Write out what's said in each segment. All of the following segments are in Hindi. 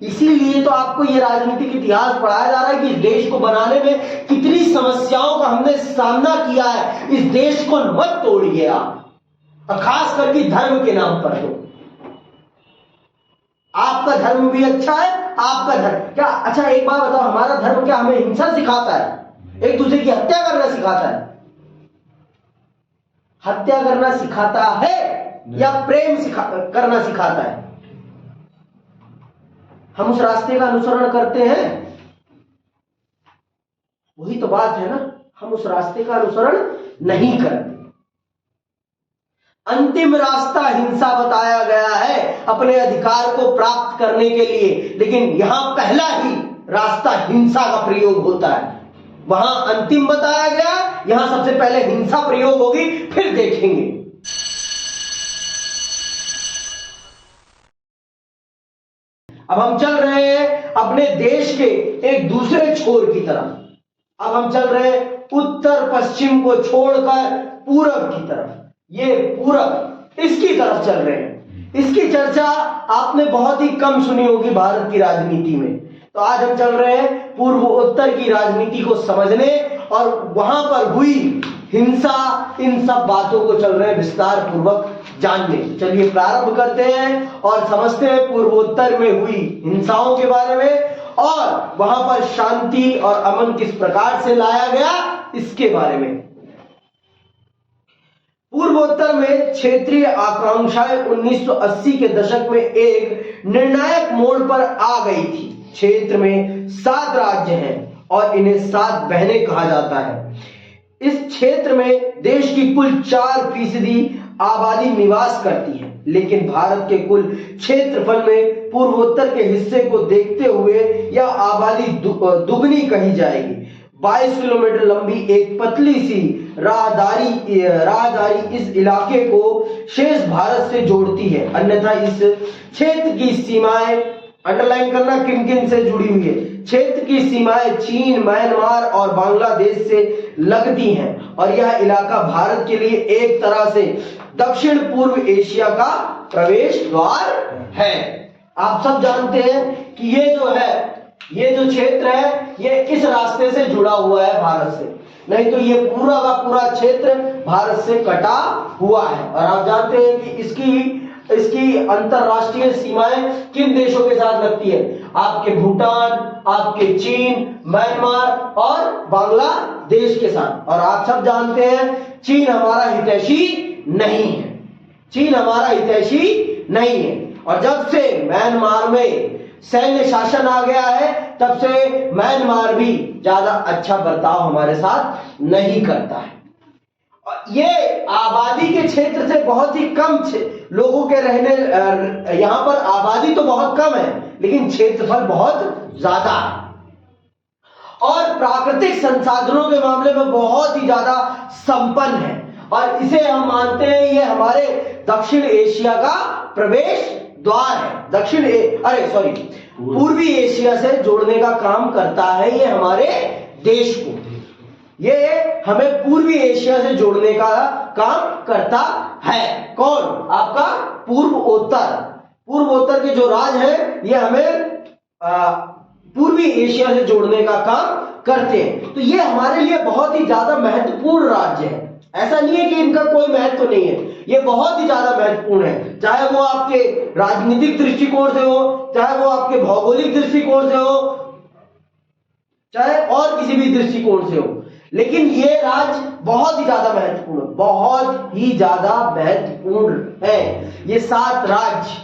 इसीलिए तो आपको ये राजनीतिक इतिहास पढ़ाया जा रहा है कि इस देश को बनाने में कितनी समस्याओं का हमने सामना किया है। इस देश को मत तोड़िए आप, और खास करके धर्म के नाम पर। तो आपका धर्म भी अच्छा है, आपका धर्म क्या अच्छा, एक बात बताओ, हमारा धर्म क्या हमें हिंसा सिखाता है, एक दूसरे की हत्या करना सिखाता है? हत्या करना सिखाता है या प्रेम करना सिखाता है? हम उस रास्ते का अनुसरण करते हैं? वही तो बात है ना, हम उस रास्ते का अनुसरण नहीं करते। अंतिम रास्ता हिंसा बताया गया है अपने अधिकार को प्राप्त करने के लिए, लेकिन यहां पहला ही रास्ता हिंसा का प्रयोग होता है। वहां अंतिम बताया गया, यहां सबसे पहले हिंसा प्रयोग होगी, फिर देखेंगे। अब हम चल रहे हैं अपने देश के एक दूसरे छोर की तरफ। अब हम चल रहे हैं उत्तर पश्चिम को छोड़कर पूरब की तरफ। ये पूरब, इसकी तरफ चल रहे हैं। इसकी चर्चा आपने बहुत ही कम सुनी होगी भारत की राजनीति में। तो आज हम चल रहे हैं पूर्व उत्तर की राजनीति को समझने और वहां पर हुई हिंसा, इन सब बातों को चल रहे हैं विस्तार पूर्वक जानने। चलिए प्रारंभ करते हैं और समझते हैं पूर्वोत्तर में हुई हिंसाओं के बारे में, और वहां पर शांति और अमन किस प्रकार से लाया गया इसके बारे में। पूर्वोत्तर में क्षेत्रीय आकांक्षाएं 1980 के दशक में एक निर्णायक मोड़ पर आ गई थी। क्षेत्र में 7 राज्य हैं और इन्हें 7 बहनें कहा जाता है। इस क्षेत्र में देश की कुल 4% आबादी निवास करती है, लेकिन भारत के कुल क्षेत्रफल में पूर्वोत्तर के हिस्से को देखते हुए यह आबादी दुगनी कही जाएगी। 22 किलोमीटर लंबी एक पतली सी राहदारी इस इलाके को शेष भारत से जोड़ती है। अन्यथा इस क्षेत्र की सीमाएं, अंडरलाइन करना किन किन से जुड़ी हुई है, क्षेत्र की सीमाएं चीन, म्यांमार और बांग्लादेश से लगती हैं और यह इलाका भारत के लिए एक तरह से दक्षिण पूर्व एशिया का प्रवेश द्वार है। आप सब जानते हैं कि ये जो क्षेत्र है ये इस रास्ते से जुड़ा हुआ है भारत से, नहीं तो ये पूरा का पूरा क्षेत्र भारत से कटा हुआ है। और आप जानते हैं कि इसकी अंतरराष्ट्रीय सीमाएं किन देशों के साथ लगती है? आपके भूटान, आपके चीन, म्यांमार और बांग्लादेश के साथ। और आप सब जानते हैं चीन हमारा हितैषी नहीं है, चीन हमारा हितैषी नहीं है। और जब से म्यांमार में सैन्य शासन आ गया है तब से म्यांमार भी ज्यादा अच्छा बर्ताव हमारे साथ नहीं करता है। ये आबादी के क्षेत्र से बहुत ही कम लोगों के रहने, यहां पर आबादी तो बहुत कम है लेकिन क्षेत्रफल बहुत ज्यादा है, और प्राकृतिक संसाधनों के मामले में बहुत ही ज्यादा संपन्न है। और इसे हम मानते हैं ये हमारे दक्षिण एशिया का प्रवेश द्वार है। पूर्वी एशिया से जोड़ने का काम करता है ये हमारे देश को। ये हमें पूर्वी एशिया से जोड़ने का काम करता है। कौन? आपका पूर्वोत्तर के जो राज्य हैं ये हमें पूर्वी एशिया से जोड़ने का काम करते हैं। तो ये हमारे लिए बहुत ही ज्यादा महत्वपूर्ण राज्य है। ऐसा नहीं है कि इनका कोई महत्व नहीं है, ये बहुत ही ज्यादा महत्वपूर्ण है, चाहे वो आपके राजनीतिक दृष्टिकोण से हो, चाहे वो आपके भौगोलिक दृष्टिकोण से हो, चाहे और किसी भी दृष्टिकोण से हो। लेकिन ये राज्य बहुत ही ज्यादा महत्वपूर्ण, बहुत ही ज्यादा महत्वपूर्ण है। ये 7 राज्य,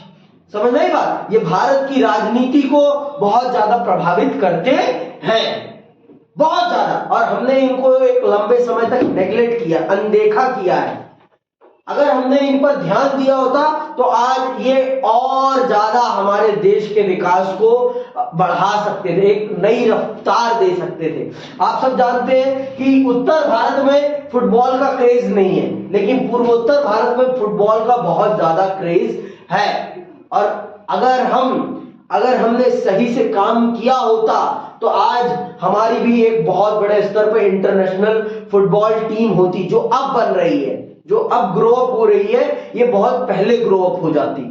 समझ नहीं बात, ये भारत की राजनीति को बहुत ज्यादा प्रभावित करते हैं, बहुत ज्यादा। और हमने इनको एक लंबे समय तक नेग्लेक्ट किया, अनदेखा किया है। अगर हमने इन पर ध्यान दिया होता तो आज ये और ज्यादा हमारे देश के विकास को बढ़ा सकते थे, एक नई रफ्तार दे सकते थे। आप सब जानते हैं कि उत्तर भारत में फुटबॉल का क्रेज नहीं है, लेकिन पूर्वोत्तर भारत में फुटबॉल का बहुत ज्यादा क्रेज है। और अगर हमने सही से काम किया होता तो आज हमारी भी एक बहुत बड़े स्तर पर इंटरनेशनल फुटबॉल टीम होती, जो अब बन रही है, जो अब ग्रो अप हो रही है। ये बहुत पहले ग्रो अप हो जाती,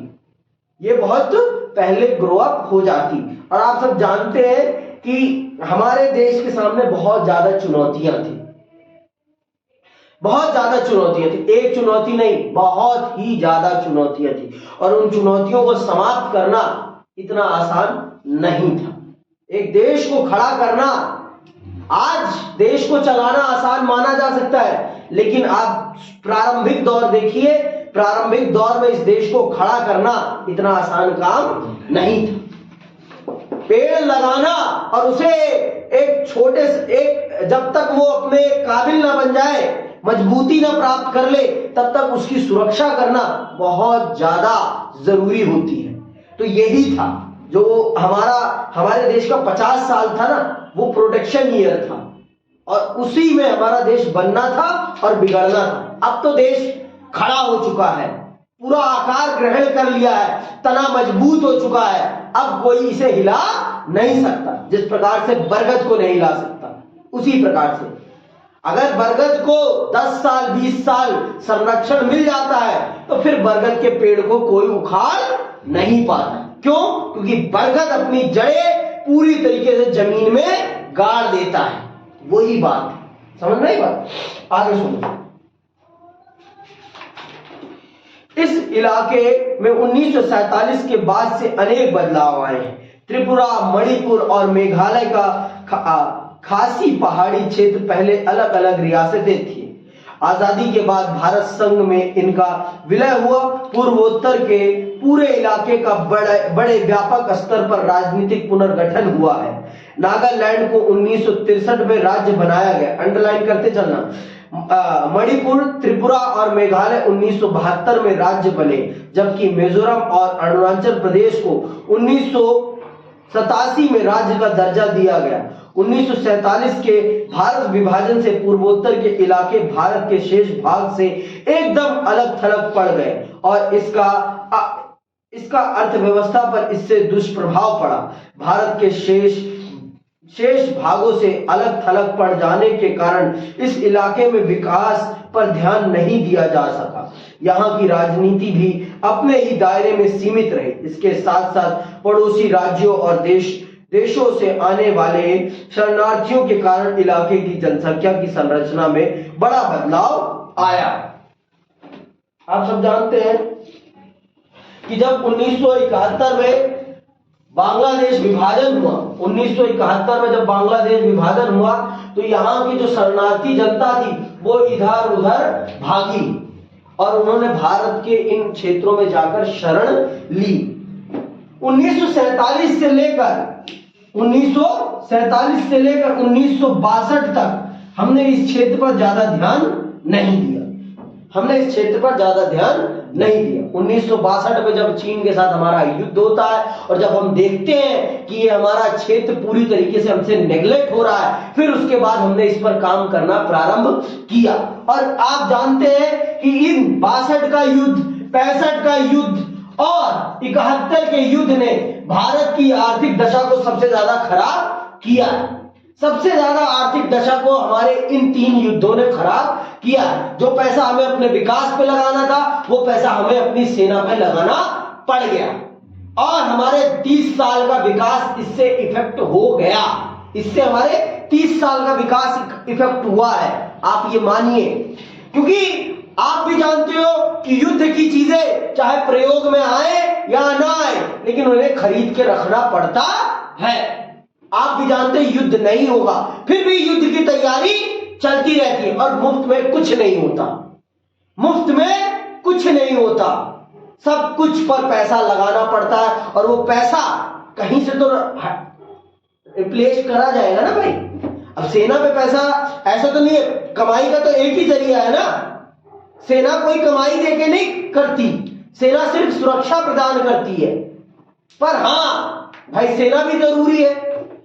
ये बहुत पहले ग्रो अप हो जाती। और आप सब जानते हैं कि हमारे देश के सामने बहुत ज्यादा चुनौतियां थी, बहुत ज्यादा चुनौतियां थी, एक चुनौती नहीं, बहुत ही ज्यादा चुनौतियां थी। और उन चुनौतियों को समाप्त करना इतना आसान नहीं था। एक देश को खड़ा करना, आज देश को चलाना आसान माना जा सकता है, लेकिन आप प्रारंभिक दौर देखिए, प्रारंभिक दौर में इस देश को खड़ा करना इतना आसान काम नहीं था। पेड़ लगाना और उसे एक छोटे से एक, जब तक वो अपने काबिल ना बन जाए, मजबूती ना प्राप्त कर ले, तब तक उसकी सुरक्षा करना बहुत ज्यादा जरूरी होती है। तो यही था जो हमारे देश का 50 साल था ना, वो प्रोटेक्शन ईयर था, और उसी में हमारा देश बनना था और बिगड़ना था। अब तो देश खड़ा हो चुका है, पूरा आकार ग्रहण कर लिया है, तना मजबूत हो चुका है, अब कोई इसे हिला नहीं सकता। जिस प्रकार से बरगद को नहीं हिला सकता, उसी प्रकार से अगर बरगद को 10 साल 20 साल संरक्षण मिल जाता है, तो फिर बरगद के पेड़ को कोई उखाड़ नहीं पाता। क्यों? क्योंकि बरगद अपनी जड़ें पूरी तरीके से जमीन में गाड़ देता है। वही बात समझ में आई बात? आगे सुनो। इस इलाके में 1947 के बाद से अनेक बदलाव आए हैं। त्रिपुरा, मणिपुर और मेघालय का खासी पहाड़ी क्षेत्र पहले अलग अलग रियासतें थी। आजादी के बाद भारत संघ में इनका विलय हुआ। पूर्वोत्तर के पूरे इलाके का बड़े व्यापक स्तर पर राजनीतिक पुनर्गठन हुआ है। नागालैंड को 1963 में राज्य बनाया गया, अंडरलाइन करते चलना। मणिपुर, त्रिपुरा और मेघालय 1972 में राज्य बने, जबकि मिजोरम और अरुणाचल प्रदेश को 1987 में राज्य का दर्जा दिया गया। 1947 के भारत विभाजन से पूर्वोत्तर के इलाके भारत के शेष भाग से एकदम अलग थलग पड़ गए, और इसका अर्थव्यवस्था पर इससे दुष्प्रभाव पड़ा। भारत के शेष भागों से अलग थलग पड़ जाने के कारण इस इलाके में विकास पर ध्यान नहीं दिया जा सका। यहाँ की राजनीति भी अपने ही दायरे में सीमित रही। इसके साथ साथ पड़ोसी राज्यों और देशों से आने वाले शरणार्थियों के कारण इलाके की जनसंख्या की संरचना में बड़ा बदलाव आया। आप सब जानते हैं कि जब 1971 में बांग्लादेश विभाजन हुआ, 1971 में जब बांग्लादेश विभाजन हुआ, तो यहाँ की जो शरणार्थी जनता थी वो इधर उधर भागी और उन्होंने भारत के इन क्षेत्रों में जाकर शरण ली। 1947 से लेकर 1962 तक हमने इस क्षेत्र पर ज्यादा ध्यान नहीं दिया, 1962 में जब चीन के साथ हमारा युद्ध होता है और जब हम देखते हैं कि ये हमारा क्षेत्र पूरी तरीके से हमसे नेग्लेक्ट हो रहा है, फिर उसके बाद हमने इस पर काम करना प्रारंभ किया। और आप जानते हैं कि इन 62 का युद्ध, 65 का युद्ध और 71 के युद्ध ने भारत की आर्थिक दशा को सबसे ज्यादा खराब किया। सबसे ज्यादा आर्थिक दशा को हमारे इन 3 युद्धों ने खराब किया। जो पैसा हमें अपने विकास पे लगाना था, वो पैसा हमें अपनी सेना पे लगाना पड़ गया, और हमारे 30 साल का विकास इससे इफेक्ट हो गया। इससे हमारे 30 साल का विकास इफेक्ट हुआ है, आप ये मानिए। क्योंकि आप भी जानते हो कि युद्ध की चीजें चाहे प्रयोग में आए या ना आए, लेकिन उन्हें खरीद के रखना पड़ता है। आप भी जानते हैं युद्ध नहीं होगा, फिर भी युद्ध की तैयारी चलती रहती है, और मुफ्त में कुछ नहीं होता, मुफ्त में कुछ नहीं होता, सब कुछ पर पैसा लगाना पड़ता है, और वो पैसा कहीं से तो रिप्लेस करा जाएगा ना भाई। अब सेना पे पैसा ऐसा तो नहीं है, कमाई का तो एक ही जरिया है ना। सेना कोई कमाई देके नहीं करती, सेना सिर्फ सुरक्षा प्रदान करती है। पर हाँ भाई, सेना भी जरूरी है,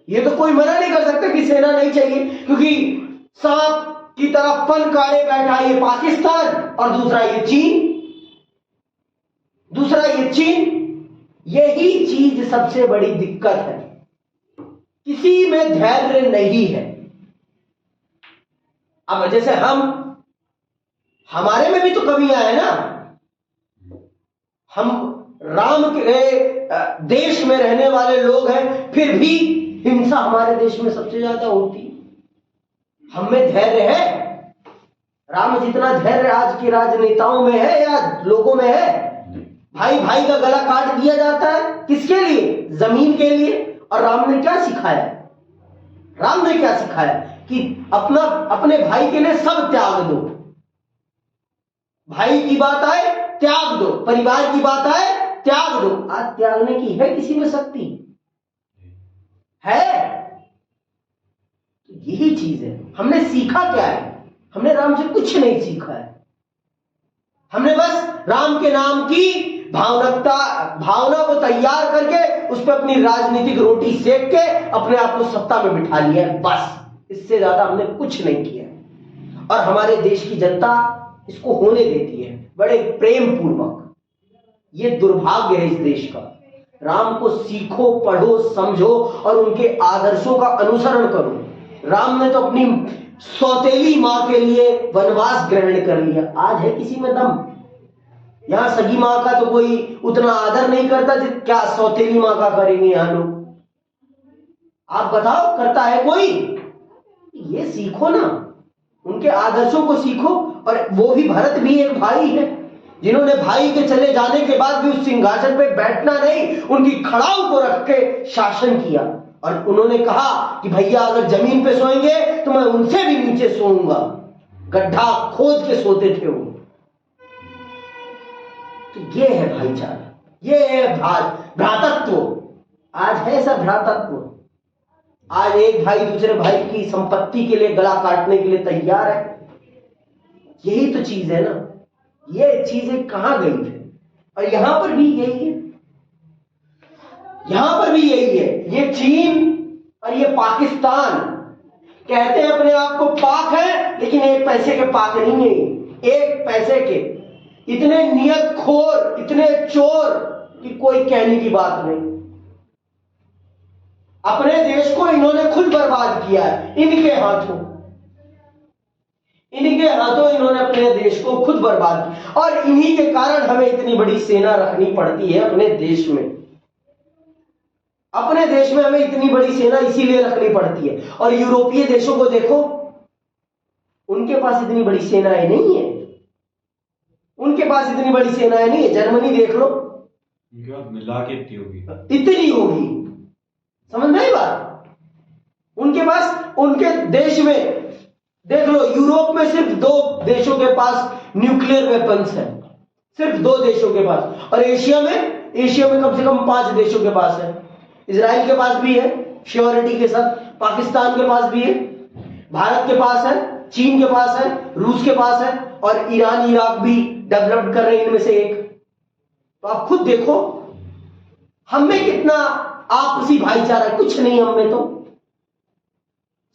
ये तो कोई मना नहीं कर सकता कि सेना नहीं चाहिए, क्योंकि सांप की तरफ फन काढ़े बैठा ये पाकिस्तान, और दूसरा ये चीन। यही चीज सबसे बड़ी दिक्कत है, किसी में धैर्य नहीं है। अब जैसे हमारे में भी तो कमियां है ना। हम राम के देश में रहने वाले लोग हैं, फिर भी हिंसा हमारे देश में सबसे ज्यादा होती है। हम में धैर्य है? राम जितना धैर्य आज के राजनेताओं में है या लोगों में है? भाई भाई का गला काट दिया जाता है, किसके लिए? जमीन के लिए। और राम ने क्या सिखाया? राम ने क्या सिखाया कि अपने भाई के लिए सब त्याग दो। भाई की बात आए त्याग दो, परिवार की बात आए त्याग दो। आज त्यागने की है किसी में शक्ति? है? तो यही चीज है। हमने सीखा क्या है? हमने राम से कुछ नहीं सीखा है। हमने बस राम के नाम की भावना को तैयार करके उस पर अपनी राजनीतिक रोटी सेक के अपने आप को सत्ता में बिठा लिया है, बस। इससे ज्यादा हमने कुछ नहीं किया। और हमारे देश की जनता इसको होने देती है बड़े प्रेम पूर्वक। ये दुर्भाग्य है इस देश का। राम को सीखो, पढ़ो, समझो और उनके आदर्शों का अनुसरण करो। राम ने तो अपनी सौतेली मां के लिए वनवास ग्रहण कर लिया। आज है किसी में दम? यहां सगी मां का तो कोई उतना आदर नहीं करता जित क्या सौतेली मां का करेंगे यहां लोग? आप बताओ, करता है कोई? ये सीखो ना, उनके आदर्शों को सीखो। और वो भी, भरत भी एक भाई है जिन्होंने भाई के चले जाने के बाद भी उस सिंहासन पे बैठना नहीं, उनकी खड़ाऊ को रख के शासन किया। और उन्होंने कहा कि भैया अगर जमीन पे सोएंगे तो मैं उनसे भी नीचे सोऊंगा। गड्ढा खोद के सोते थे वो। तो ये है भाईचारा, ये है भ्रातृत्व। आज है ऐसा भ्रातृत्व? आज एक भाई दूसरे भाई की संपत्ति के लिए गला काटने के लिए तैयार है। यही तो चीज है ना। ये चीजें कहां गई है? और यहां पर भी यही है, यहां पर भी यही है। ये चीन और ये पाकिस्तान कहते हैं अपने आप को पाक है, लेकिन एक पैसे के पाक नहीं है। एक पैसे के इतने नियत खोर, इतने चोर कि कोई कहने की बात नहीं। अपने देश को इन्होंने खुद बर्बाद किया है, इनके हाथों इन्होंने अपने देश को खुद बर्बाद किया। और इन्हीं के कारण हमें इतनी बड़ी सेना रखनी पड़ती है अपने देश में। अपने देश में हमें इतनी बड़ी सेना इसीलिए रखनी पड़ती है। और यूरोपीय देशों को देखो, उनके पास इतनी बड़ी सेनाएं नहीं है। उनके पास इतनी बड़ी सेनाएं नहीं है। जर्मनी देख लो, मिला के इतनी होगी। समझ में आई बात? उनके पास, उनके देश में देख लो, यूरोप में सिर्फ 2 देशों के पास न्यूक्लियर वेपन्स है, सिर्फ 2 देशों के पास। और एशिया में कम से कम 5 देशों के पास है। इजराइल के पास भी है श्योरिटी के साथ, पाकिस्तान के पास भी है, भारत के पास है, चीन के पास है, रूस के पास है और ईरान इराक भी डेवलप कर रहे हैं इनमें से एक। तो आप खुद देखो हम में कितना आपसी भाईचारा, कुछ नहीं हम में। तो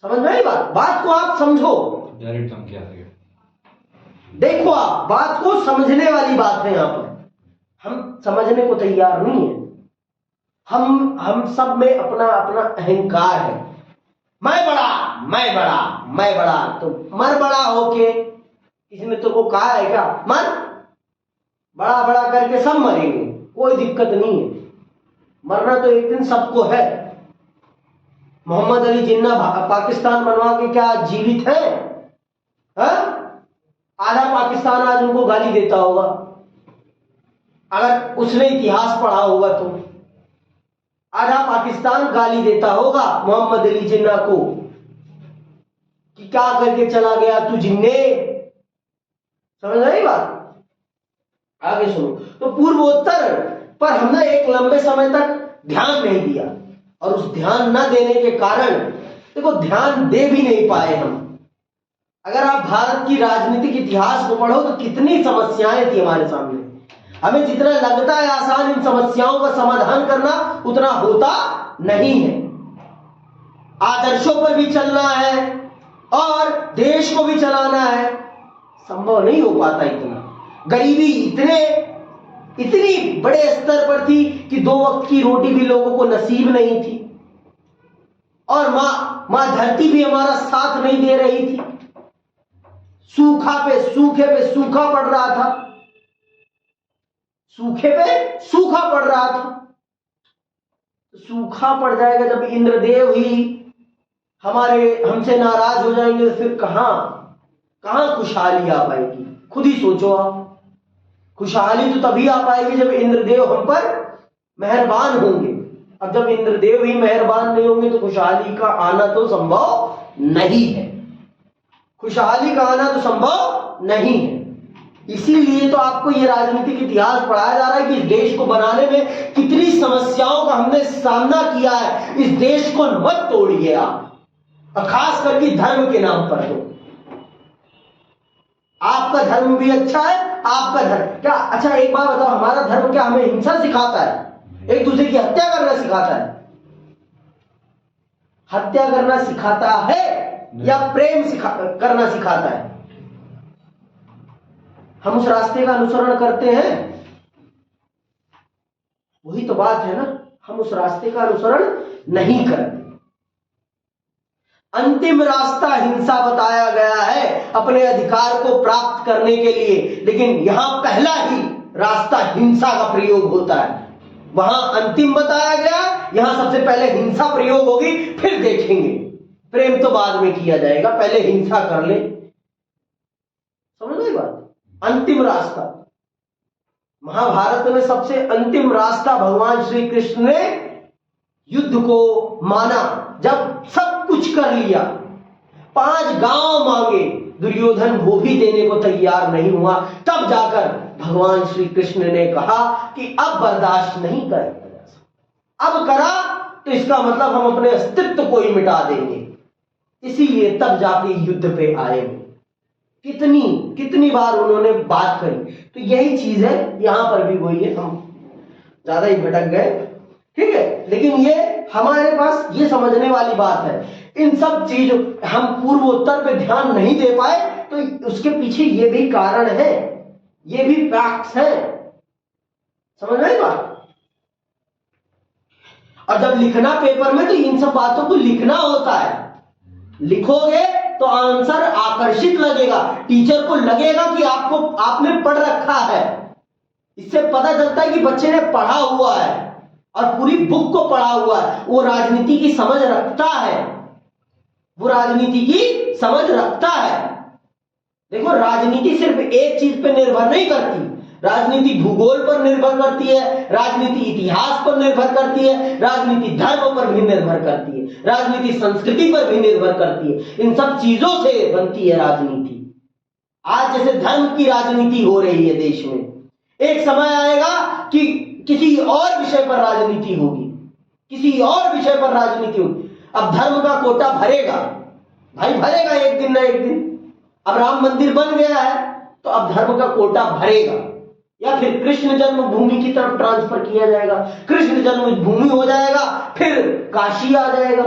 समझ में आई बात को आप समझो। डायरेक्ट हम क्या है? देखो, आप बात को समझने वाली बात है। यहां पर हम समझने को तैयार नहीं है। हम सब में अपना अपना अहंकार है। मैं बड़ा। तो मर बड़ा होके, किसी ने तो को कहा है क्या? मर बड़ा करके सब मरेंगे, कोई दिक्कत नहीं है। मरना तो एक दिन सबको है। मोहम्मद अली जिन्ना पाकिस्तान बनवा के क्या जीवित है? आधा पाकिस्तान आज उनको गाली देता होगा, अगर उसने इतिहास पढ़ा होगा तो। आधा पाकिस्तान गाली देता होगा मोहम्मद अली जिन्ना को कि क्या करके चला गया तू जिन्ने। समझ आई बात? आगे सुनो। तो पूर्वोत्तर पर हमने एक लंबे समय तक ध्यान नहीं दिया, और उस ध्यान न देने के कारण देखो, ध्यान दे भी नहीं पाए हम। अगर आप भारत की राजनीतिक इतिहास को पढ़ो तो कितनी समस्याएं थी हमारे सामने। हमें जितना लगता है आसान इन समस्याओं का समाधान करना, उतना होता नहीं है। आदर्शों पर भी चलना है और देश को भी चलाना है, संभव नहीं हो पाता इतना। गरीबी इतनी बड़े स्तर पर थी कि 2 वक्त की रोटी भी लोगों को नसीब नहीं थी। और मां धरती भी हमारा साथ नहीं दे रही थी। सूखे पे सूखा पड़ रहा था। सूखा पड़ जाएगा। जब इंद्रदेव ही हमसे नाराज हो जाएंगे तो फिर कहां खुशहाली आ पाएगी? खुद ही सोचो आप। खुशहाली तो तभी आ पाएगी जब इंद्रदेव हम पर मेहरबान होंगे। अब जब इंद्रदेव ही मेहरबान नहीं होंगे तो खुशहाली का आना तो संभव नहीं है। खुशहाली का आना तो संभव नहीं है। इसीलिए तो आपको ये राजनीतिक इतिहास पढ़ाया जा रहा है कि इस देश को बनाने में कितनी समस्याओं का हमने सामना किया है। इस देश को मत तोड़िए आप, और खास करके धर्म के नाम पर। तो आपका धर्म भी अच्छा है, आपका धर्म क्या अच्छा? एक बात बताओ, हमारा धर्म क्या हमें हिंसा सिखाता है? एक दूसरे की हत्या करना सिखाता है? हत्या करना सिखाता है या प्रेम करना सिखाता है? हम उस रास्ते का अनुसरण करते हैं? वही तो बात है ना, हम उस रास्ते का अनुसरण नहीं करते। अंतिम रास्ता हिंसा बताया गया है अपने अधिकार को प्राप्त करने के लिए, लेकिन यहां पहला ही रास्ता हिंसा का प्रयोग होता है। वहां अंतिम बताया गया, यहां सबसे पहले हिंसा प्रयोग होगी, फिर देखेंगे प्रेम तो बाद में किया जाएगा, पहले हिंसा कर ले। समझ गई बात? अंतिम रास्ता महाभारत में सबसे अंतिम रास्ता भगवान श्री कृष्ण ने युद्ध को माना। जब सब कुछ कर लिया, 5 गांव मांगे, दुर्योधन वो भी देने को तैयार नहीं हुआ, तब जाकर भगवान श्री कृष्ण ने कहा कि अब बर्दाश्त नहीं करेगा, अब करा तो इसका मतलब हम अपने अस्तित्व को ही मिटा देंगे। इसीलिए तब जाके युद्ध पे आए। कितनी बार उन्होंने बात करी। तो यही चीज है, यहां पर भी वही है। हम ज्यादा ही भटक गए, ठीक है, लेकिन ये हमारे पास ये समझने वाली बात है। इन सब चीजों हम पूर्वोत्तर पे ध्यान नहीं दे पाए तो उसके पीछे ये भी कारण है, ये भी फैक्ट्स है। समझ में बात? और जब लिखना पेपर में तो इन सब बातों को लिखना होता है। लिखोगे तो आंसर आकर्षित लगेगा, टीचर को लगेगा कि आपने पढ़ रखा है। इससे पता चलता है कि बच्चे ने पढ़ा हुआ है और पूरी बुक को पढ़ा हुआ है, वो राजनीति की समझ रखता है, वो राजनीति की समझ रखता है। देखो, राजनीति सिर्फ एक चीज पर निर्भर नहीं करती, राजनीति भूगोल पर निर्भर करती है, राजनीति इतिहास पर निर्भर करती है, राजनीति धर्म पर भी निर्भर करती है, राजनीति संस्कृति पर भी निर्भर करती है। इन सब चीजों से बनती है राजनीति। आज जैसे धर्म की राजनीति हो रही है देश में, एक समय आएगा कि किसी और विषय पर राजनीति होगी, किसी और विषय पर राजनीति होगी। अब धर्म का कोटा भरेगा, भाई भरेगा एक दिन ना एक दिन। अब राम मंदिर बन गया है तो अब धर्म का कोटा भरेगा, या फिर कृष्ण जन्मभूमि की तरफ ट्रांसफर किया जाएगा, कृष्ण जन्मभूमि हो जाएगा, फिर काशी आ जाएगा।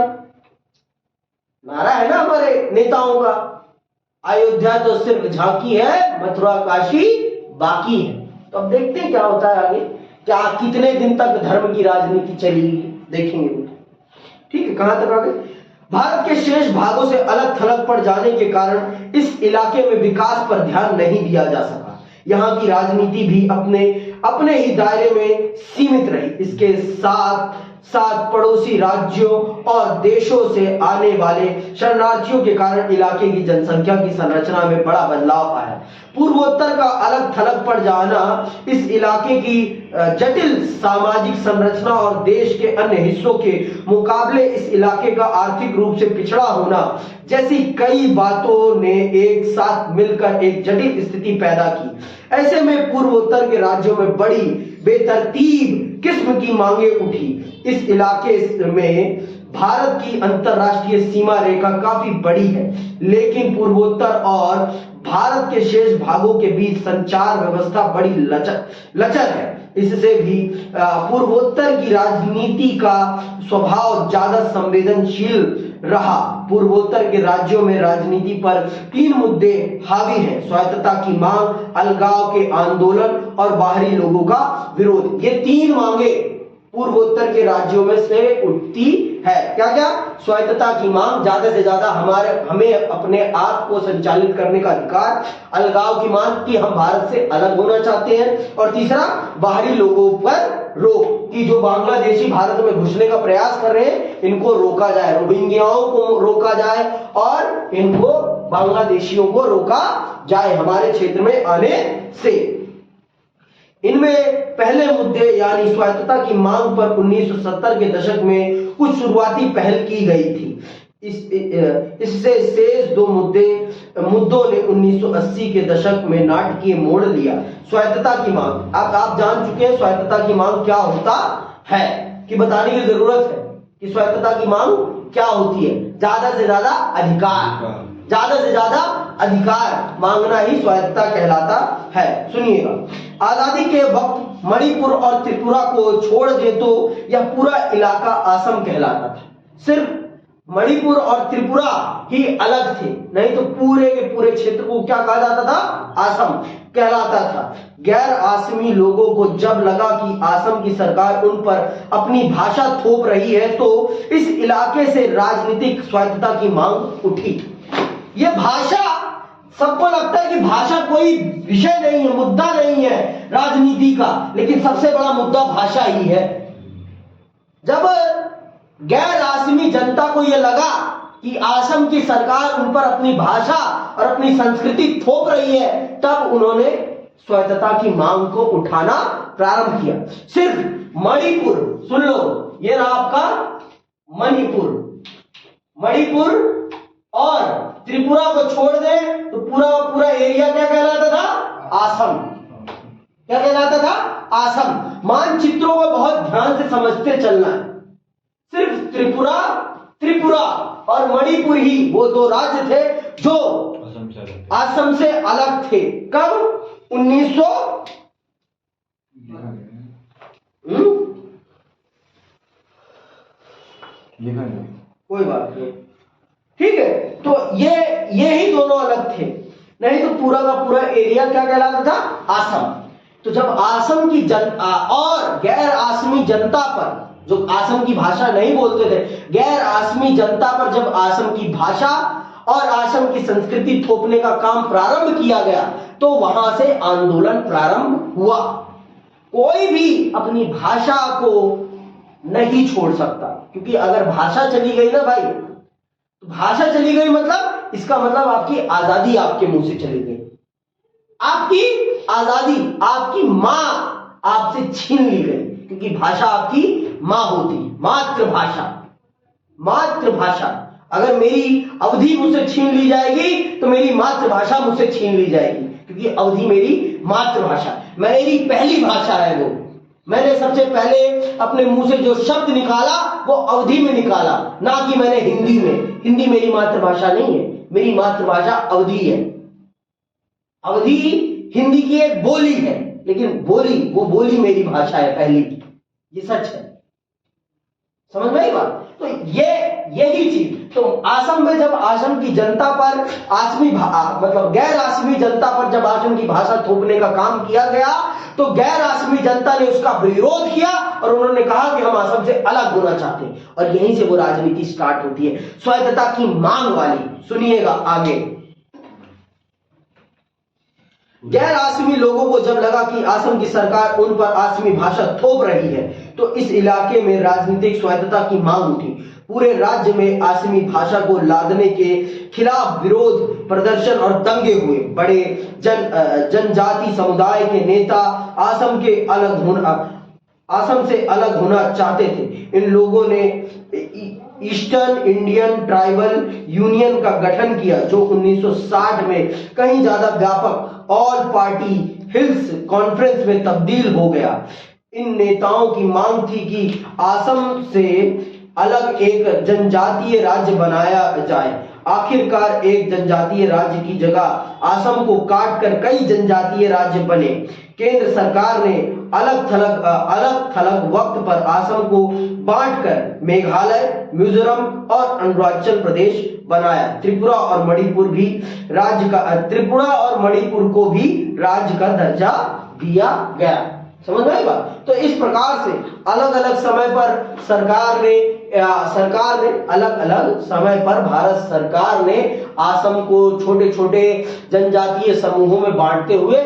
नारा है ना हमारे नेताओं का, अयोध्या तो सिर्फ झांकी है, मथुरा काशी बाकी है। तो अब देखते हैं क्या होता है आगे, क्या कितने दिन तक धर्म की राजनीति चलेगी, देखेंगे। ठीक है, कहां तक आ गए? भारत के शेष भागों से अलग थलग पड़ जाने के कारण इस इलाके में विकास पर ध्यान नहीं दिया जा सका। यहाँ की राजनीति भी अपने ही दायरे में सीमित रही। इसके साथ साथ पड़ोसी राज्यों और देशों से आने वाले शरणार्थियों के कारण इलाके की जनसंख्या की संरचना में बड़ा बदलाव आया। पूर्वोत्तर का अलग थलग पड़ जाना, इस इलाके की जटिल सामाजिक संरचना और देश के अन्य हिस्सों के मुकाबले इस इलाके का आर्थिक रूप से पिछड़ा होना जैसी कई बातों ने एक साथ मिलकर एक जटिल स्थिति पैदा की। ऐसे में पूर्वोत्तर के राज्यों में बड़ी बेतरतीब किस्म की मांगे उठी। इस इलाके में भारत की अंतरराष्ट्रीय सीमा रेखा काफी बड़ी है, लेकिन पूर्वोत्तर और भारत के शेष भागों के बीच संचार व्यवस्था बड़ी लचर है। इससे भी पूर्वोत्तर की राजनीति का स्वभाव ज्यादा संवेदनशील रहा। पूर्वोत्तर के राज्यों में राजनीति पर 3 मुद्दे हावी हैं: स्वायत्तता की मांग, अलगाव के आंदोलन और बाहरी लोगों का विरोध। ये 3 मांगे पूर्वोत्तर के राज्यों में से उठती है। क्या क्या? स्वायत्तता की मांग, ज्यादा से ज्यादा हमें अपने आप को संचालित करने का अधिकार, अलगाव की मांग कि हम भारत से अलग होना चाहते हैं, और तीसरा बाहरी लोगों पर रोक कि जो बांग्लादेशी भारत में घुसने का प्रयास कर रहे हैं इनको रोका जाए, रोहिंग्याओं को रोका जाए और इनको बांग्लादेशियों को रोका जाए हमारे क्षेत्र में आने से। इनमें पहले मुद्दे यानी स्वायत्तता की मांग पर 1970 के दशक में कुछ शुरुआती पहल की गई थी। इससे शेष दो मुद्दों ने 1980 के दशक में नाटकीय मोड़ लिया। स्वायत्तता की मांग, आप जान चुके हैं स्वायत्तता की मांग क्या होता है, कि बताने की जरूरत है कि स्वायत्तता की मांग क्या होती है। ज्यादा से ज्यादा अधिकार, ज्यादा से ज्यादा अधिकार मांगना ही स्वायत्तता कहलाता है। सुनिएगा, आजादी के वक्त मणिपुर और त्रिपुरा को छोड़ दे तो यह पूरा इलाका असम कहलाता था। सिर्फ मणिपुर और त्रिपुरा ही अलग थे, नहीं तो पूरे के पूरे क्षेत्र को क्या कहा जाता था? असम कहलाता था। गैर आसमी लोगों को जब लगा कि असम की सरकार उन पर अपनी भाषा थोप रही है तो इस इलाके से राजनीतिक स्वायत्तता की मांग उठी। यह भाषा, सबको लगता है कि भाषा कोई विषय नहीं है, मुद्दा नहीं है राजनीति का, लेकिन सबसे बड़ा मुद्दा भाषा ही है। जब गैर आसमी जनता को यह लगा कि असम की सरकार उन पर अपनी भाषा और अपनी संस्कृति थोप रही है, तब उन्होंने स्वायत्तता की मांग को उठाना प्रारंभ किया। सिर्फ मणिपुर, सुन लो, ये रहा आपका मणिपुर और त्रिपुरा को छोड़ दे तो पूरा एरिया क्या कहलाता था? असम। क्या कहलाता था? असम। मानचित्रों को बहुत ध्यान से समझते चलना है। सिर्फ त्रिपुरा और मणिपुर ही वो दो राज्य थे जो असम से अलग थे। कब? 1900 कोई बात नहीं, ठीक है। तो ये ही दोनों अलग थे, नहीं तो पूरा का पूरा एरिया क्या कहलाता था? असम। तो जब असम की जनता और गैर आसमी जनता पर, जो असम की भाषा नहीं बोलते थे, गैर आसमी जनता पर जब असम की भाषा और असम की संस्कृति थोपने का काम प्रारंभ किया गया तो वहां से आंदोलन प्रारंभ हुआ। कोई भी अपनी भाषा को नहीं छोड़ सकता, क्योंकि अगर भाषा चली गई ना भाई, तो भाषा चली गई मतलब इसका मतलब आपकी आजादी आपके मुंह से चली गई, आपकी आजादी, आपकी मां आपसे छीन ली गई, क्योंकि भाषा आपकी मां होती, मातृभाषा। अगर मेरी अवधि मुझसे छीन ली जाएगी तो मेरी मातृभाषा मुझसे छीन ली जाएगी, क्योंकि अवधि मेरी मातृभाषा, मेरी पहली भाषा है वो। मैंने सबसे पहले अपने मुंह से जो शब्द निकाला वो अवधि में निकाला, ना कि मैंने हिंदी में। हिंदी मेरी मातृभाषा नहीं है, मेरी मातृभाषा अवधि है। अवधि हिंदी की एक बोली है, लेकिन वो बोली मेरी भाषा है पहली। ये सच है, समझ में आई बात? तो यही चीज तो असम में जब असम की जनता पर मतलब गैर आसमी जनता पर जब असम की भाषा थोपने का काम किया गया तो गैर आसमी जनता ने उसका विरोध किया और उन्होंने कहा कि हम असम से अलग होना चाहते हैं, और यहीं से वो राजनीति स्टार्ट होती है स्वायत्तता की मांग वाली। सुनिएगा आगे, गैर आसमी लोगों को जब लगा कि असम की सरकार उन पर आसमी भाषा थोप रही है तो इस इलाके में राजनीतिक स्वायत्तता की मांग उठी। पूरे राज्य में आसमी भाषा को लादने के खिलाफ विरोध प्रदर्शन और दंगे हुए। बड़े जनजाति समुदाय के नेता असम से अलग होना चाहते थे। इन लोगों ने ईस्टर्न इंडियन ट्राइबल यूनियन का गठन किया, जो 1960 में कहीं ज्यादा व्यापक ऑल पार्टी हिल्स कॉन्फ्रेंस में तब्दील हो गया। इन नेताओं की मांग थी कि असम से अलग एक जनजातीय राज्य बनाया जाए। आखिरकार एक जनजातीय राज्य की जगह असम को काटकर कई जनजातीय राज्य बने। केंद्र सरकार ने अलग थलग वक्त पर असम को बांटकर मेघालय, मिजोरम और अरुणाचल प्रदेश बनाया। त्रिपुरा और मणिपुर को भी राज्य का दर्जा दिया गया। समझ में आई बात? तो इस प्रकार से अलग अलग समय पर सरकार ने अलग अलग समय पर भारत सरकार ने असम को छोटे छोटे जनजातीय समूहों में बांटते हुए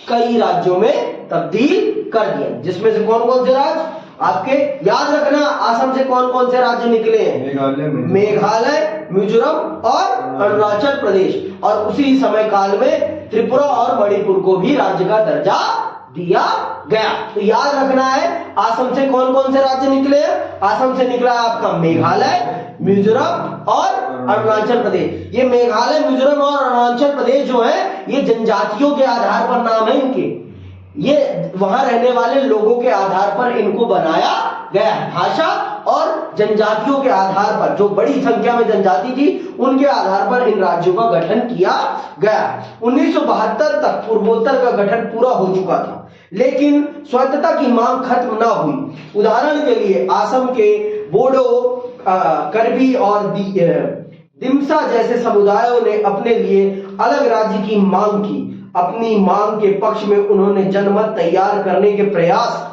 कई राज्यों में तब्दील कर दिया, जिसमें से कौन कौन से राज्य आपके याद रखना, असम से कौन कौन से राज्य निकले हैं? मेघालय, मिजोरम और अरुणाचल प्रदेश। और उसी समय काल में त्रिपुरा और मणिपुर को भी राज्य का दर्जा दिया गया। तो याद रखना है असम से कौन कौन से राज्य निकले हैं? असम से निकला आपका मेघालय, मिजोरम और अरुणाचल प्रदेश। ये मेघालय, मिजोरम और अरुणाचल प्रदेश जो है ये जनजातियों के आधार पर नाम है इनके, ये वहां रहने वाले लोगों के आधार पर इनको बनाया गया। भाषा और जनजातियों के आधार पर, जो बड़ी संख्या में जनजाति थी उनके आधार पर इन राज्यों का गठन किया गया। 1972 तक पूर्वोत्तर का गठन पूरा हो चुका था, लेकिन स्वायत्तता की मांग खत्म ना हुई। उदाहरण के लिए असम के बोडो, करबी और दिमसा जैसे समुदायों ने अपने लिए अलग राज्य की मांग की। अपनी मांग के पक्ष में उन्होंने जनमत तैयार करने के प्रयास,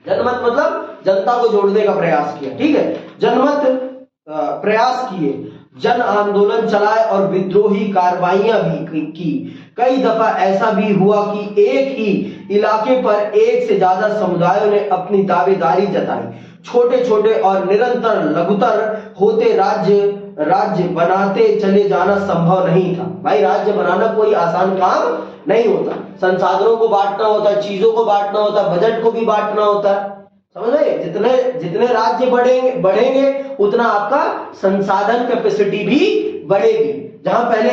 जनमत मतलब जनता को जोड़ने का प्रयास किया, ठीक है, जनमत प्रयास किए, जन आंदोलन चलाए और विद्रोही कार्रवाइयां भी की। कई दफा ऐसा भी हुआ कि एक ही इलाके पर एक से ज्यादा समुदायों ने अपनी दावेदारी जताई। छोटे छोटे और निरंतर लघुतर होते राज्य बनाते चले जाना संभव नहीं था। भाई राज्य बनाना कोई आसान काम नहीं होता, संसाधनों को बांटना होता है, चीजों को बांटना होता है, बजट को भी बांटना होता है, समझ रहे? जितने राज्य बढ़ेंगे उतना आपका संसाधन कैपेसिटी भी बढ़ेगी। जहां पहले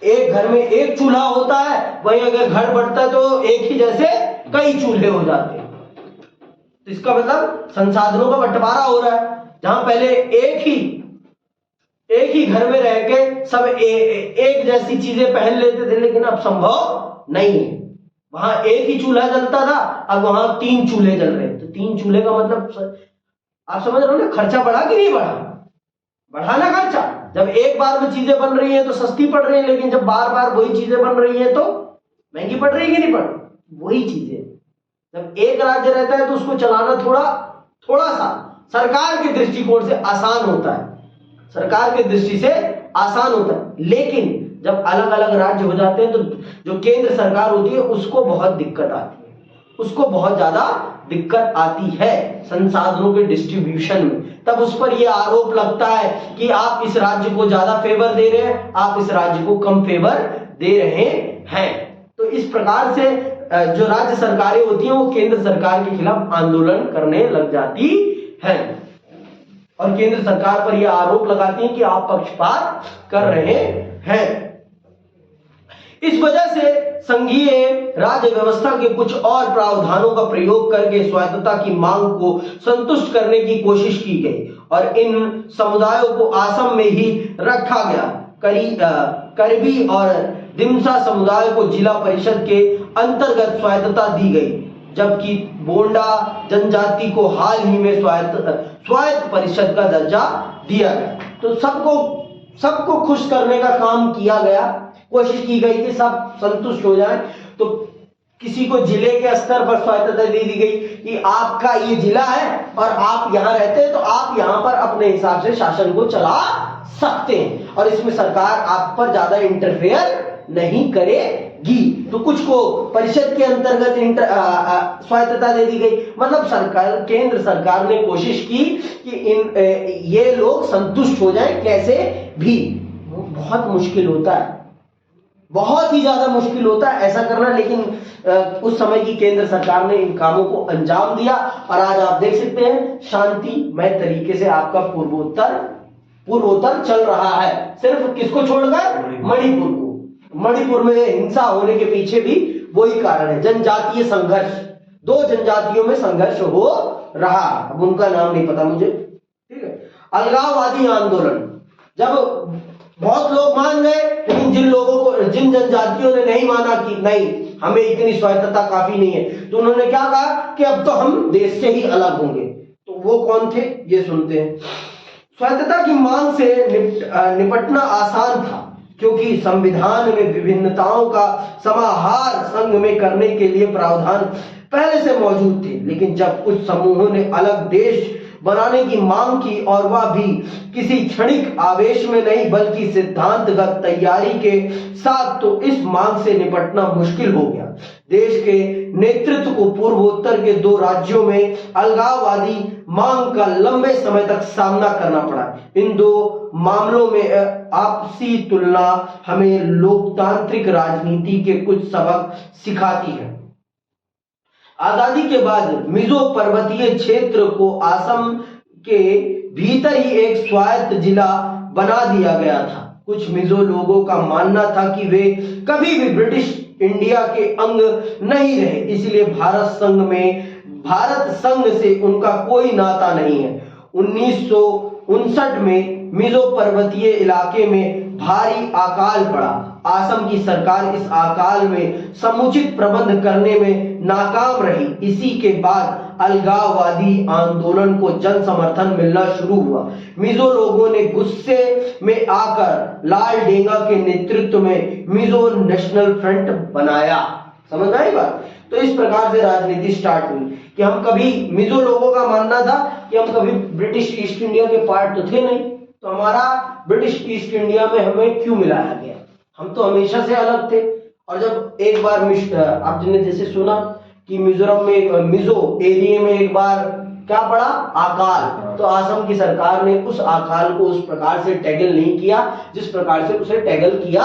एक घर में एक चूल्हा होता है, वहीं अगर घर बढ़ता है तो एक ही जैसे कई चूल्हे हो जाते हैं। तो इसका मतलब संसाधनों का बंटवारा हो रहा है। जहां पहले एक ही घर में रह के सब एक जैसी चीजें पहन लेते थे, लेकिन अब संभव नहीं है। वहां एक ही चूल्हा जलता था, अब वहां 3 चूल्हे जल रहे हैं। तो 3 चूल्हे का मतलब आप समझ रहे हो ना, खर्चा बढ़ा कि नहीं बढ़ा? बढ़ा ना खर्चा। जब एक बार में चीजें बन रही हैं तो सस्ती पड़ रही है, लेकिन जब बार बार वही चीजें बन रही हैं तो महंगी पड़ रही है कि नहीं पड़? वही चीजें जब एक राज्य रहता है तो उसको चलाना थोड़ा सा सरकार के दृष्टिकोण से आसान होता है, सरकार की दृष्टि से आसान होता है। लेकिन जब अलग अलग राज्य हो जाते हैं तो जो केंद्र सरकार होती है उसको बहुत दिक्कत आती है, उसको बहुत ज्यादा दिक्कत आती है संसाधनों के डिस्ट्रीब्यूशन में। तब उस पर यह आरोप लगता है कि आप इस राज्य को ज्यादा फेवर दे रहे हैं, आप इस राज्य को कम फेवर दे रहे हैं। तो इस प्रकार से जो राज्य सरकारें होती हैं वो केंद्र सरकार के खिलाफ आंदोलन करने लग जाती हैं और केंद्र सरकार पर यह आरोप लगाती हैं कि आप पक्षपात कर रहे हैं। इस वजह से संघीय राज्य व्यवस्था के कुछ और प्रावधानों का प्रयोग करके स्वायत्तता की मांग को संतुष्ट करने की कोशिश की गई और इन समुदायों को असम में ही रखा गया। करबी और दिमसा समुदाय को जिला परिषद के अंतर्गत स्वायत्तता दी गई, जबकि बोंडा जनजाति को हाल ही में स्वायत्त परिषद का दर्जा दिया गया। तो सबको खुश करने का काम किया गया, कोशिश की गई कि सब संतुष्ट हो जाए। तो किसी को जिले के स्तर पर स्वायत्तता दे दी गई कि आपका ये जिला है और आप यहां रहते हैं तो आप यहां पर अपने हिसाब से शासन को चला सकते हैं और इसमें सरकार आप पर ज्यादा इंटरफेयर नहीं करेगी। तो कुछ को परिषद के अंतर्गत स्वायत्तता दे दी गई। मतलब केंद्र सरकार ने कोशिश की कि ये लोग संतुष्ट हो जाएं कैसे भी। बहुत मुश्किल होता है, बहुत ही ज्यादा मुश्किल होता है ऐसा करना, लेकिन उस समय की केंद्र सरकार ने इन कामों को अंजाम दिया और आज आप देख सकते हैं शांतिमय तरीके से आपका पूर्वोत्तर चल रहा है। सिर्फ किसको छोड़कर? मणिपुर को। मणिपुर में हिंसा होने के पीछे भी वही कारण है, जनजातीय संघर्ष। 2 जनजातियों में संघर्ष हो रहा, अब उनका नाम नहीं पता मुझे, ठीक है। अलगाववादी आंदोलन, जब बहुत लोग मान गए, लेकिन जिन जनजातियों ने नहीं माना कि नहीं हमें इतनी स्वायत्तता काफी नहीं है, तो उन्होंने क्या कहा कि अब तो हम देश से ही अलग होंगे। तो वो कौन थे ये सुनते हैं। स्वायत्तता की मांग से निपटना आसान था, क्योंकि संविधान में विभिन्नताओं का समाहार संघ में करने के लिए प्रावधान पहले से मौजूद थे। लेकिन जब कुछ समूहों ने अलग देश बनाने की मांग की और वह भी किसी क्षणिक आवेश में नहीं बल्कि सिद्धांतगत तैयारी के साथ, तो इस मांग से निपटना मुश्किल हो गया। देश के नेतृत्व को पूर्वोत्तर के 2 राज्यों में अलगाववादी मांग का लंबे समय तक सामना करना पड़ा। इन 2 मामलों में आपसी तुलना हमें लोकतांत्रिक राजनीति के कुछ सबक सिखाती है। आजादी के बाद मिजो पर्वतीय क्षेत्र को असम के भीतर ही एक स्वायत्त जिला बना दिया गया था। कुछ मिजो लोगों का मानना था कि वे कभी भी ब्रिटिश इंडिया के अंग नहीं रहे, इसलिए भारत संघ से उनका कोई नाता नहीं है। 1959 में मिजो पर्वतीय इलाके में भारी अकाल पड़ा। असम की सरकार इस अकाल में समुचित प्रबंध करने में नाकाम रही। इसी के बाद अलगाववादी आंदोलन को जन समर्थन मिलना शुरू हुआ। मिजो लोगों ने गुस्से में आकर लाल डेंगा के नेतृत्व में मिजो नेशनल फ्रंट बनाया। समझ आई बात? तो इस प्रकार से राजनीति स्टार्ट हुई कि हम कभी, मिजो लोगों का मानना था कि हम कभी ब्रिटिश ईस्ट इंडिया के पार्ट तो थे नहीं, तो हमारा ब्रिटिश ईस्ट इंडिया में हमें क्यों मिलाया गया, हम तो हमेशा से अलग थे। और जब एक बार आपने जैसे सुना कि मिजोरम में, मिजो एरिया में एक बार क्या पड़ा, अकाल, तो असम की सरकार ने उस अकाल को उस प्रकार से टैगल नहीं किया जिस प्रकार से उसे टैगल किया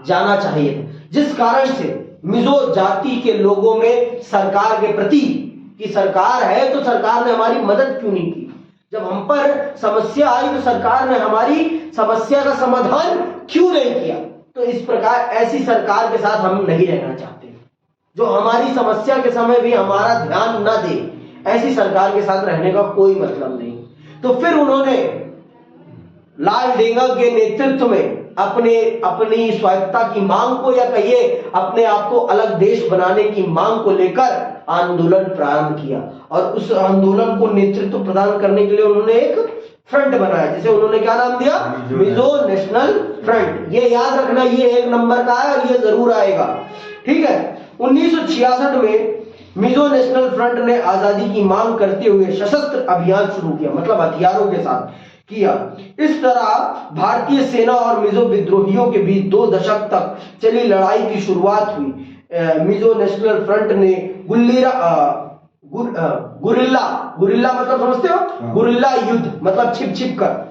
जाना चाहिए था, जिस कारण से मिजो जाति के लोगों में सरकार के प्रति कि सरकार है तो सरकार ने हमारी मदद क्यों नहीं की, जब हम पर समस्या आई तो सरकार ने हमारी समस्या का समाधान क्यों नहीं किया। तो इस प्रकार ऐसी सरकार के साथ हम नहीं रहना चाहते, जो हमारी समस्या के समय भी हमारा ध्यान न दे, ऐसी सरकार के साथ रहने का कोई मतलब नहीं। तो फिर उन्होंने लाल डेंगा के नेतृत्व में अपनी स्वायत्तता की मांग को, या कहिए अपने आप को अलग देश बनाने की मांग को लेकर आंदोलन प्रारंभ किया। और उस आंदोलन को नेतृत्व प्रदान करने के लिए उन्होंने एक फ्रंट बनाया, जिसे उन्होंने क्या नाम दिया, मिजो नेशनल फ्रंट। ये याद रखना, ये 1 नंबर का है और ये जरूर आएगा, ठीक है। 1966 में मिजो नेशनल फ्रंट ने आजादी की मांग करते हुए सशस्त्र अभियान शुरू किया, मतलब हथियारों के साथ किया। इस तरह भारतीय सेना और मिजो विद्रोहियों के बीच 2 दशक तक चली लड़ाई की शुरुआत हुई। मिजो नेशनल फ्रंट ने गुरिल्ला मतलब समझते हो, गुरिल्ला युद्ध मतलब छिप कर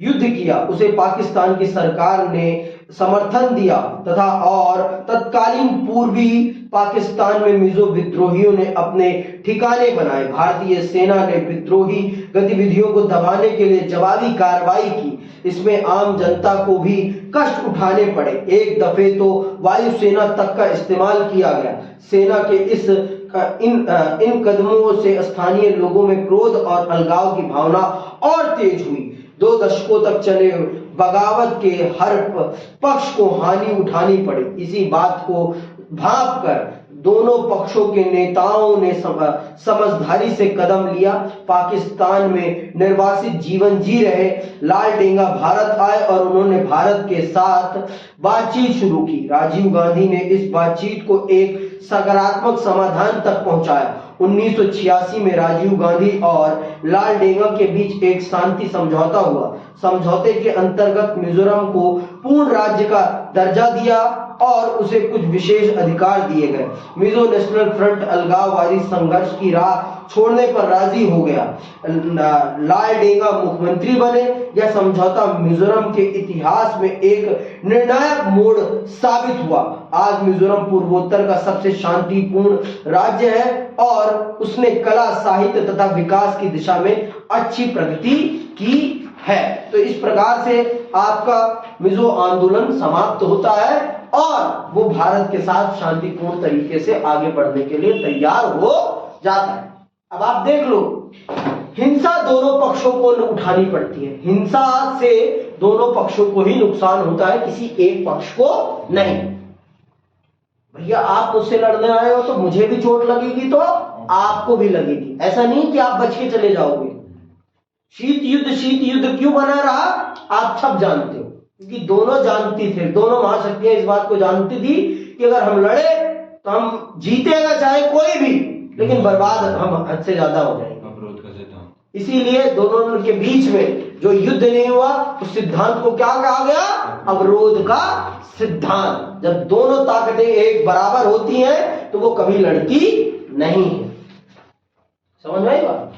युद्ध किया। उसे पाकिस्तान की सरकार ने समर्थन दिया तथा और तत्कालीन पूर्वी पाकिस्तान में मिजो विद्रोहियों ने अपने ठिकाने बनाए। भारतीय सेना ने विद्रोही गतिविधियों को दबाने के लिए जवाबी कार्रवाई की। इसमें आम जनता को भी कष्ट उठाने पड़े। एक दफे तो वायुसेना तक का इस्तेमाल किया गया। सेना के इन कदमों से स्थानीय लोगों में क्रोध और अलगाव की भावना और तेज हुई। 2 दशकों तक चले बगावत के हर पक्ष को हानि उठानी पड़ी। इसी बात को भांप कर दोनों पक्षों के नेताओं ने समझदारी से कदम लिया। पाकिस्तान में निर्वासित जीवन जी रहे लाल डेंगा भारत आए और उन्होंने भारत के साथ बातचीत शुरू की। राजीव गांधी ने इस बातचीत को एक सकारात्मक समाधान तक पहुंचाया। 1986 में राजीव गांधी और लाल डेंगा के बीच एक शांति समझौता हुआ। समझौते के अंतर्गत मिजोरम को पूर्ण राज्य का दर्जा दिया और उसे कुछ विशेष अधिकार दिए गए। मिजो नेशनल फ्रंट अलगाववादी संघर्ष की राह छोड़ने पर राजी हो गया। लाल डेंगा मुख्यमंत्री बने। यह समझौता मिजोरम के इतिहास में एक निर्णायक मोड़ साबित हुआ। आज मिजोरम पूर्वोत्तर का सबसे शांतिपूर्ण राज्य है और उसने कला, साहित्य तथा विकास की दिशा में अच्छी प्रगति की है। तो इस प्रकार से आपका मिजो आंदोलन समाप्त होता है और वो भारत के साथ शांतिपूर्ण तरीके से आगे बढ़ने के लिए तैयार हो जाता है। अब आप देख लो, हिंसा दोनों पक्षों को उठानी पड़ती है। हिंसा से दोनों पक्षों को ही नुकसान होता है, किसी एक पक्ष को नहीं। भैया आप मुझसे लड़ने आए हो तो मुझे भी चोट लगेगी तो आपको भी लगेगी। ऐसा नहीं कि आप बच के चले जाओगे। शीत युद्ध क्यों बना रहा आप सब जानते हो। क्योंकि दोनों जानती थे, दोनों महाशक्तियां इस बात को जानती थी कि अगर हम लड़े तो हम जीतेगा चाहे कोई भी, लेकिन बर्बाद हम हद से ज्यादा हो जाएंगे। अवरोध का सिद्धांत। इसीलिए दोनों के बीच में जो युद्ध नहीं हुआ उस सिद्धांत को क्या कहा गया? अवरोध का सिद्धांत। जब दोनों ताकतें एक बराबर होती हैं तो वो कभी लड़ती नहीं है। समझ में आई बात?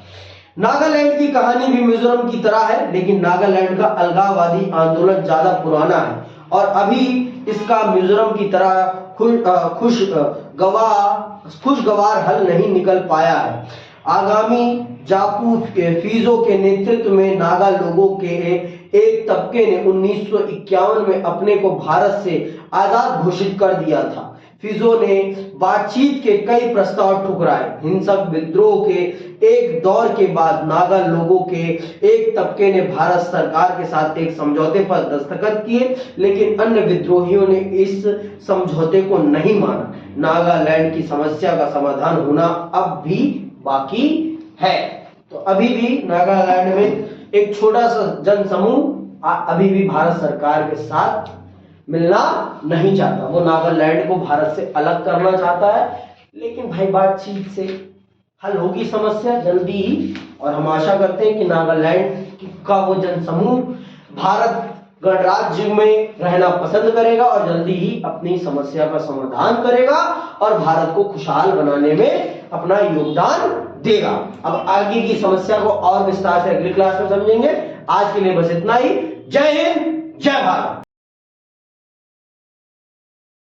नागालैंड की कहानी भी मिजोरम की तरह है, लेकिन नागालैंड का अलगाववादी आंदोलन ज्यादा पुराना है और अभी इसका मिजोरम की तरह खुशगवार हल नहीं निकल पाया है। आगामी जापू फीजो के नेतृत्व में नागा लोगों के एक तबके ने 1951 में अपने को भारत से आजाद घोषित कर दिया था। फीजो ने बातचीत के कई प्रस्ताव ठुकराए। हिंसक विद्रोह के एक दौर के बाद नागा लोगों के एक तबके ने भारत सरकार के साथ एक समझौते पर दस्तखत किए, लेकिन अन्य विद्रोहियों ने इस समझौते को नहीं माना। नागालैंड की समस्या का समाधान होना अब भी बाकी है। तो अभी भी नागालैंड में एक छोटा सा जन समूह अभी भी भारत सरकार के साथ मिलना नहीं चाहता। वो नागालैंड को भारत से अलग करना चाहता है, लेकिन भाई बातचीत से हल होगी समस्या जल्दी ही। और हम आशा करते हैं कि नागालैंड का वो जन समूह भारत गणराज्य में रहना पसंद करेगा और जल्दी ही अपनी समस्या का समाधान करेगा और भारत को खुशहाल बनाने में अपना योगदान देगा। अब आगे की समस्या को और विस्तार से अगली क्लास में समझेंगे। आज के लिए बस इतना ही। जय हिंद, जय भारत।